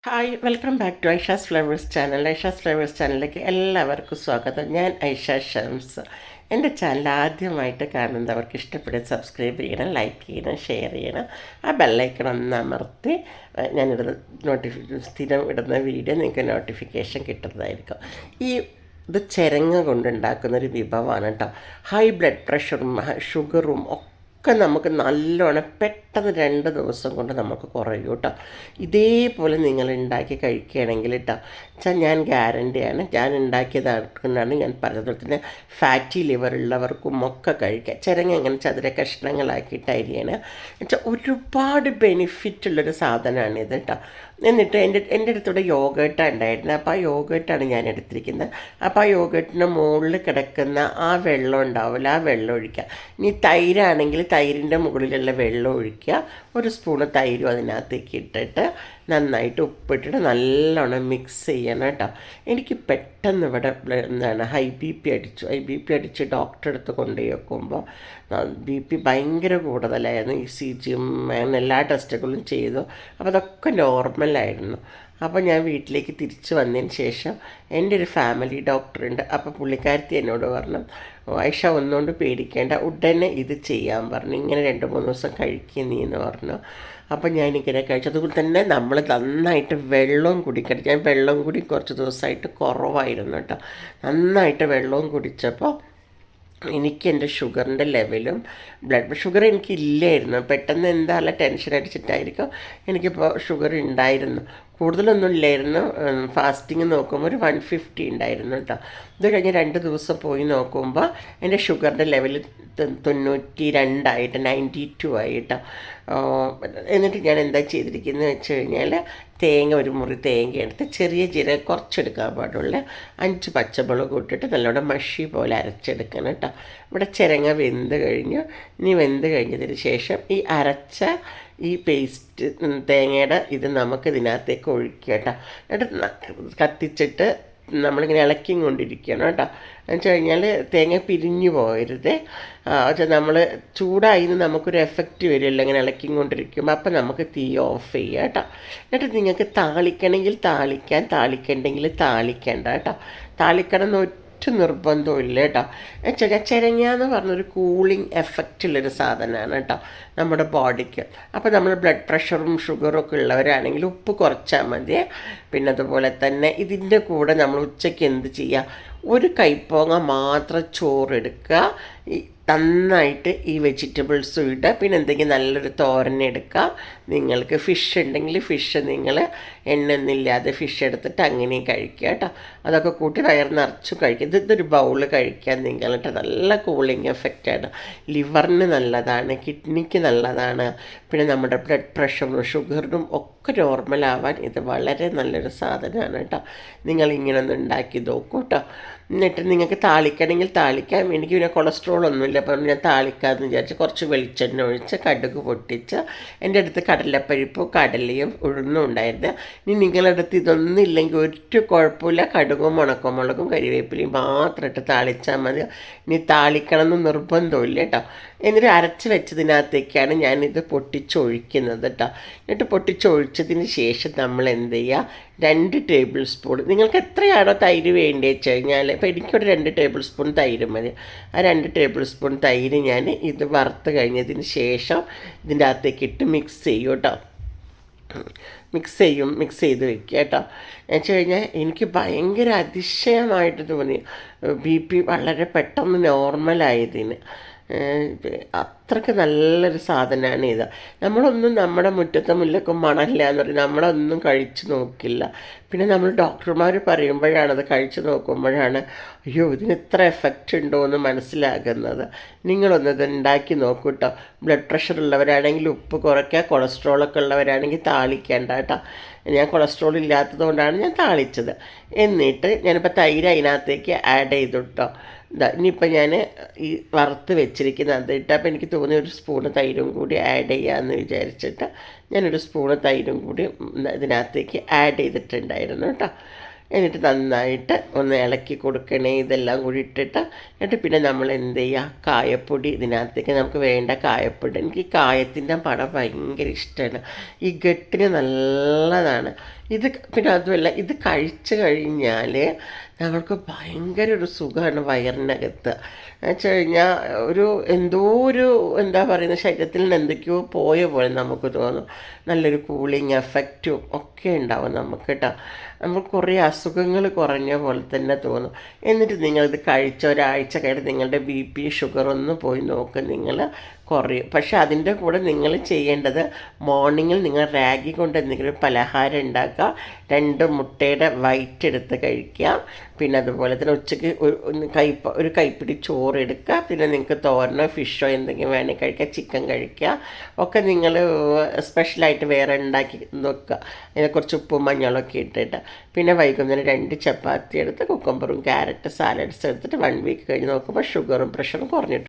Hi welcome back to Aisha's flavours channel. Aisha's flavours ചാനലിലേക്ക് എല്ലാവർക്കും സ്വാഗതം. ഞാൻ ഐഷ ഷംസ്. എൻ്റെ ചാനൽ ആദ്യമായിട്ട് കാണുന്നവർക്ക് ഇഷ്ടപ്പെടും സബ്സ്ക്രൈബ് ചെയ്യണം, ലൈക്ക് ചെയ്യണം, ഷെയർ ചെയ്യണം. ആ ബെല്ലൈക്കൺ ഒന്ന് അമർത്തി ഞാനിടുന്ന സ്ഥിരം ഇടുന്ന വീഡിയോ നിങ്ങൾക്ക് നോട്ടിഫിക്കേഷൻ കിട്ടുന്നതായിരിക്കും. ഈ ഇത് ചിരങ്ങ കൊണ്ടുണ്ടാക്കുന്നൊരു വിഭവമാണ് കേട്ടോ. ഹൈ ബ്ലഡ് പ്രഷറും ഷുഗറും ഒക്കെ നമുക്ക് നല്ലോണം പെട്ടെന്ന് 2 ദിവസം കൊണ്ട് നമുക്ക് കുറയും കേട്ടോ. ഇതേപോലെ നിങ്ങൾ ഉണ്ടാക്കി കഴിക്കുകയാണെങ്കിൽ കേട്ടോ വെച്ചാൽ ഞാൻ ഗ്യാരണ്ടിയാണ്, ഞാൻ ഉണ്ടാക്കിയതാണെന്നാണ് ഞാൻ പറഞ്ഞതുപോലെ തന്നെ ഫാറ്റി ലിവർ ഉള്ളവർക്കും ഒക്കെ കഴിക്കാം. ചിരങ്ങ എങ്ങനെ ചതുര കഷ്ണങ്ങളാക്കിയിട്ട് അരിയാണ് വെച്ചാൽ ഒരുപാട് ബെനിഫിറ്റുള്ളൊരു സാധനമാണിത് കേട്ടോ. എന്നിട്ട് എൻ്റെ അടുത്തൂടെ യോഗേട്ടാണ് ഉണ്ടായിരുന്നത്. അപ്പോൾ ആ യോഗേട്ടാണ് ഞാൻ എടുത്തിരിക്കുന്നത്. അപ്പോൾ ആ യോഗേട്ടിൻ്റെ മുകളിൽ കിടക്കുന്ന ആ വെള്ളം ഉണ്ടാവില്ല, ആ വെള്ളം ഒഴിക്കുക. ഇനി തൈരാണെങ്കിൽ തൈരിൻ്റെ മുകളിലുള്ള വെള്ളം ഒഴിക്കുക. ഒരു സ്പൂണ് തൈരും അതിനകത്തേക്ക് ഇട്ടിട്ട് നന്നായിട്ട് ഉപ്പിട്ടിട്ട് നല്ലോണം മിക്സ് ചെയ്യണം കേട്ടോ. എനിക്ക് പെട്ടെന്ന് ഇവിടെ ഹൈ ബി പി അടിച്ച് ഡോക്ടറെ അടുത്ത് കൊണ്ടുപോയി വെക്കുമ്പോൾ ബി പി ഭയങ്കര കൂടുതലായിരുന്നു. ECGയും അങ്ങനെ എല്ലാ ടെസ്റ്റുകളും ചെയ്തു. അപ്പോൾ അതൊക്കെ നോർമലായിരുന്നു. അപ്പോൾ ഞാൻ വീട്ടിലേക്ക് തിരിച്ച് വന്നതിന് ശേഷം എൻ്റെ ഒരു ഫാമിലി ഡോക്ടറുണ്ട്. അപ്പോൾ പുള്ളിക്കാരത്തി എന്നോട് പറഞ്ഞു, ഐഷ ഒന്നുകൊണ്ട് പേടിക്കേണ്ട, ഉടനെ ഇത് ചെയ്യാൻ പറഞ്ഞു. ഇങ്ങനെ 2-3 ദിവസം കഴിക്കുക നീ എന്ന് പറഞ്ഞു. അപ്പോൾ ഞാനിങ്ങനെ കഴിച്ചു. അതുകൊണ്ട് തന്നെ നമ്മൾ നന്നായിട്ട് വെള്ളവും കുടിക്കണം. ഞാൻ വെള്ളം കൂടി കുറച്ച് ദിവസമായിട്ട് കുറവായിരുന്നു കേട്ടോ. നന്നായിട്ട് വെള്ളവും കുടിച്ചപ്പോൾ എനിക്ക് എൻ്റെ ഷുഗറിൻ്റെ ലെവലും ഷുഗർ എനിക്കില്ലായിരുന്നു. പെട്ടെന്ന് എന്തായാലും ടെൻഷൻ അടിച്ചിട്ടായിരിക്കും എനിക്കിപ്പോൾ ഷുഗർ ഉണ്ടായിരുന്നു. കൂടുതലൊന്നും ഇല്ലായിരുന്നു. ഫാസ്റ്റിങ് നോക്കുമ്പോൾ ഒരു 150 ഉണ്ടായിരുന്നു കേട്ടോ. ഇത് കഴിഞ്ഞ് 2 ദിവസം പോയി നോക്കുമ്പോൾ എൻ്റെ ഷുഗറിൻ്റെ ലെവൽ 92 92 ആയിട്ടോ. എന്നിട്ട് ഞാൻ എന്താ ചെയ്തിരിക്കുന്നത് വെച്ച് കഴിഞ്ഞാൽ ഒരു മുറി തേങ്ങ എടുത്ത് ചെറിയ ജീരകം കുറച്ചെടുക്കാൻ പാടുള്ള 5 പച്ചമുളക് ഇട്ടിട്ട് നല്ലോണം മഷി പോലെ അരച്ചെടുക്കണം കേട്ടോ. ഇവിടെ ചിരങ്ങ വെന്ത് കഴിഞ്ഞു. ഇനി വെന്ത് കഴിഞ്ഞതിന് ശേഷം ഈ അരച്ച ഈ പേസ്റ്റ് തേങ്ങയുടെ ഇത് നമുക്ക് ഇതിനകത്തേക്ക് ഒഴിക്കുക കേട്ടോ. എന്നിട്ട് കത്തിച്ചിട്ട് നമ്മളിങ്ങനെ ഇളക്കിയും കൊണ്ടിരിക്കണം കേട്ടോ. എന്ന് വെച്ച് കഴിഞ്ഞാൽ തേങ്ങ പിരിഞ്ഞു പോകരുത്. വെച്ചാൽ നമ്മൾ ചൂടായിന്ന് നമുക്കൊരു എഫക്റ്റ് വരുമല്ലോ ഇങ്ങനെ ഇളക്കിയും കൊണ്ടിരിക്കുമ്പോൾ. അപ്പം നമുക്ക് തീ ഓഫ് ചെയ്യുക കേട്ടോ. എന്നിട്ട് നിങ്ങൾക്ക് താളിക്കണമെങ്കിൽ താളിക്കാൻ, താളിക്കണ്ടെങ്കിൽ താളിക്കേണ്ട കേട്ടോ. താളിക്കണം എന്ന് നിർബന്ധവും ഇല്ല കേട്ടോ. ചിരങ്ങ എന്ന് പറഞ്ഞൊരു കൂളിംഗ് എഫക്റ്റുള്ളൊരു സാധനമാണ് കേട്ടോ നമ്മുടെ ബോഡിക്ക്. അപ്പോൾ നമ്മൾ ബ്ലഡ് പ്രഷറും ഷുഗറും ഒക്കെ ഉള്ളവരാണെങ്കിൽ ഉപ്പ് കുറച്ചാൽ മതി. പിന്നെ അതുപോലെ തന്നെ ഇതിൻ്റെ കൂടെ നമ്മൾ ഉച്ചയ്ക്ക് എന്ത് ചെയ്യുക, ഒരു കൈപ്പോങ്ങ മാത്രം ചോറെടുക്കുക. നന്നായിട്ട് ഈ വെജിറ്റബിൾസും ഇടുക. പിന്നെ എന്തെങ്കിലും നല്ലൊരു തോരൻ എടുക്കുക. നിങ്ങൾക്ക് ഫിഷ് ഉണ്ടെങ്കിൽ ഫിഷ് നിങ്ങൾ എണ്ണയൊന്നുമില്ലാതെ ഫിഷ് എടുത്തിട്ട് അങ്ങനെയും കഴിക്കുക കേട്ടോ. അതൊക്കെ കൂട്ടി വയർ നിറച്ചു കഴിക്കുക. ഇതൊരു ബൗൾ കഴിക്കാൻ നിങ്ങളിട്ട് നല്ല കൂളിംഗ് എഫക്റ്റാണ്. ലിവറിന് നല്ലതാണ്, കിഡ്നിക്ക് നല്ലതാണ്. പിന്നെ നമ്മുടെ ബ്ലഡ് പ്രഷറും ഷുഗറിനും ഒക്കെ നോർമലാവാൻ ഇത് വളരെ നല്ലൊരു സാധനമാണ് കേട്ടോ. നിങ്ങളിങ്ങനെ ഉണ്ടാക്കി നോക്കൂ കേട്ടോ. എന്നിട്ട് നിങ്ങൾക്ക് താളിക്കണമെങ്കിൽ താളിക്കാം. എനിക്ക് പിന്നെ കൊളസ്ട്രോൾ ഒന്നുമില്ല, അപ്പം ഞാൻ താളിക്കാമെന്ന് വിചാരിച്ച് കുറച്ച് വെളിച്ചെണ്ണ ഒഴിച്ച് കടുക് പൊട്ടിച്ച്, എൻ്റെ അടുത്ത് കടലപ്പരിപ്പും കടലയും ഉഴുന്നും ഉണ്ടായിരുന്നു. ഇനി നിങ്ങളുടെ അടുത്ത് ഇതൊന്നും ഇല്ലെങ്കിൽ ഒരു കുഴപ്പമില്ല, കടുകും ഉണക്കമുളകും കരിവേപ്പിലയും മാത്രം ഇട്ട് താളിച്ചാൽ മതി. ഇനി താളിക്കണം എന്ന് നിർബന്ധമില്ല കേട്ടോ. എന്നിട്ട് അരച്ച് വെച്ചതിനകത്തേക്കാണ് ഞാനിത് പൊട്ടിച്ചൊഴിക്കുന്നത് കേട്ടോ. എന്നിട്ട് പൊട്ടിച്ചൊഴിച്ചതിന് ശേഷം നമ്മൾ എന്ത് ചെയ്യുക, 2 ടേബിൾ സ്പൂൺ, നിങ്ങൾക്ക് എത്രയാണോ തൈര് വേണ്ടി വെച്ച് കഴിഞ്ഞാൽ, ഇപ്പോൾ എനിക്കൊരു 2 ടേബിൾ സ്പൂൺ തൈര് മതി. ആ 2 ടേബിൾ സ്പൂൺ തൈര് ഞാൻ ഇത് വറുത്ത് കഴിഞ്ഞതിന് ശേഷം ഇതിൻ്റെ അകത്തേക്ക് ഇട്ട് മിക്സ് ചെയ്യും കേട്ടോ. മിക്സ് ചെയ്ത് വെക്കുക കേട്ടോ. എന്ന് വെച്ച് കഴിഞ്ഞാൽ എനിക്ക് ഭയങ്കര അതിശയമായിട്ട് തോന്നി BP വളരെ പെട്ടെന്ന് നോർമലായതിന്. അത്രയ്ക്ക് നല്ലൊരു സാധനമാണ് ഇത്. നമ്മളൊന്നും നമ്മുടെ മുറ്റത്തെ മുല്ലക്കും മണമില്ല എന്ന് പറയും, നമ്മളൊന്നും കഴിച്ച് നോക്കില്ല. പിന്നെ നമ്മൾ ഡോക്ടർമാർ പറയുമ്പോഴാണ്, അത് കഴിച്ച് നോക്കുമ്പോഴാണ് അയ്യോ ഇതിന് ഇത്ര എഫക്റ്റ് ഉണ്ടോ എന്ന് മനസ്സിലാകുന്നത്. നിങ്ങളൊന്നത് ഉണ്ടാക്കി നോക്കൂ കേട്ടോ. ബ്ലഡ് പ്രഷർ ഉള്ളവരാണെങ്കിൽ ഉപ്പ് കുറയ്ക്കുക, കൊളസ്ട്രോളൊക്കെ ഉള്ളവരാണെങ്കിൽ താളിക്കേണ്ട കേട്ടോ. ഞാൻ കൊളസ്ട്രോൾ ഇല്ലാത്തതുകൊണ്ടാണ് ഞാൻ താളിച്ചത്. എന്നിട്ട് ഞാനിപ്പോൾ തൈര് അതിനകത്തേക്ക് ആഡ് ചെയ്തു കേട്ടോ. ഇനിയിപ്പോൾ ഞാൻ ഈ വറുത്ത് വെച്ചിരിക്കുന്ന അതിട്ട്, അപ്പോൾ എനിക്ക് തോന്നി ഒരു സ്പൂണ് തൈരും കൂടി ആഡ് ചെയ്യാമെന്ന് വിചാരിച്ചിട്ട് ഞാനൊരു സ്പൂണ് തൈരും കൂടി ഇതിനകത്തേക്ക് ആഡ് ചെയ്തിട്ടുണ്ടായിരുന്നു കേട്ടോ. എന്നിട്ട് നന്നായിട്ട് ഒന്ന് ഇളക്കി കൊടുക്കണേ. ഇതെല്ലാം കൂടി ഇട്ടിട്ട് എന്നിട്ട് പിന്നെ നമ്മൾ എന്ത് ചെയ്യുക, കായപ്പൊടി ഇതിനകത്തേക്ക് നമുക്ക് വേണ്ട കായപ്പൊടി. എനിക്ക് ഈ കായത്തിൻ്റെ മണം ഭയങ്കര ഇഷ്ടമാണ്. ഈ ഗട്ടിന് നല്ലതാണ്. ഇത് പിന്നെ അതുമല്ല, ഇത് കഴിച്ചു കഴിഞ്ഞാൽ നമ്മൾക്ക് ഭയങ്കര ഒരു സുഖമാണ് വയറിനകത്ത്. വെച്ച് കഴിഞ്ഞാൽ എന്തോ ഒരു എന്താ പറയുന്നത്, ശരീരത്തിൽ നിന്ന് എന്തൊക്കെയോ പോയ പോലെ നമുക്ക് തോന്നും. നല്ലൊരു കൂളിങ് എഫക്റ്റും ഒക്കെ ഉണ്ടാവും നമുക്ക് കേട്ടോ. നമ്മൾ കുറേ അസുഖങ്ങൾ കുറഞ്ഞ പോലെ തന്നെ തോന്നും. എന്നിട്ട് നിങ്ങളിത് കഴിച്ച ഒരാഴ്ച കഴിഞ്ഞ് നിങ്ങളുടെ ബി പി ഷുഗർ ഒന്ന് പോയി നോക്ക്, നിങ്ങൾ കുറയും. പക്ഷെ അതിൻ്റെ കൂടെ നിങ്ങൾ ചെയ്യേണ്ടത്, മോർണിംഗിൽ നിങ്ങൾ റാഗി കൊണ്ട് എന്തെങ്കിലും പലഹാരം ഉണ്ടാക്കുക, 2 മുട്ടയുടെ വൈറ്റ് എടുത്ത് കഴിക്കുക. പിന്നെ അതുപോലെ തന്നെ ഉച്ചയ്ക്ക് ഒരു കൈപ്പിടി ചോറ് എടുക്കുക. പിന്നെ നിങ്ങൾക്ക് തോരനോ ഫിഷോ എന്തെങ്കിലും വേണമെങ്കിൽ കഴിക്കുക, ചിക്കൻ കഴിക്കുക. ഒക്കെ നിങ്ങൾ സ്പെഷ്യലായിട്ട് വേറെ ഉണ്ടാക്കി നോക്കുക, അതിനെ കുറച്ച് ഉപ്പും മഞ്ഞളൊക്കെ ഇട്ടിട്ട്. പിന്നെ വൈകുന്നേരം 2 ചപ്പാത്തി എടുത്ത് കുക്കുംബറും ക്യാരറ്റ് സാലഡ്സ് എടുത്തിട്ട് 1 വീക്ക് കഴിഞ്ഞ് നോക്കുമ്പോൾ ഷുഗറും പ്രഷറും കുറഞ്ഞിട്ടുണ്ട്.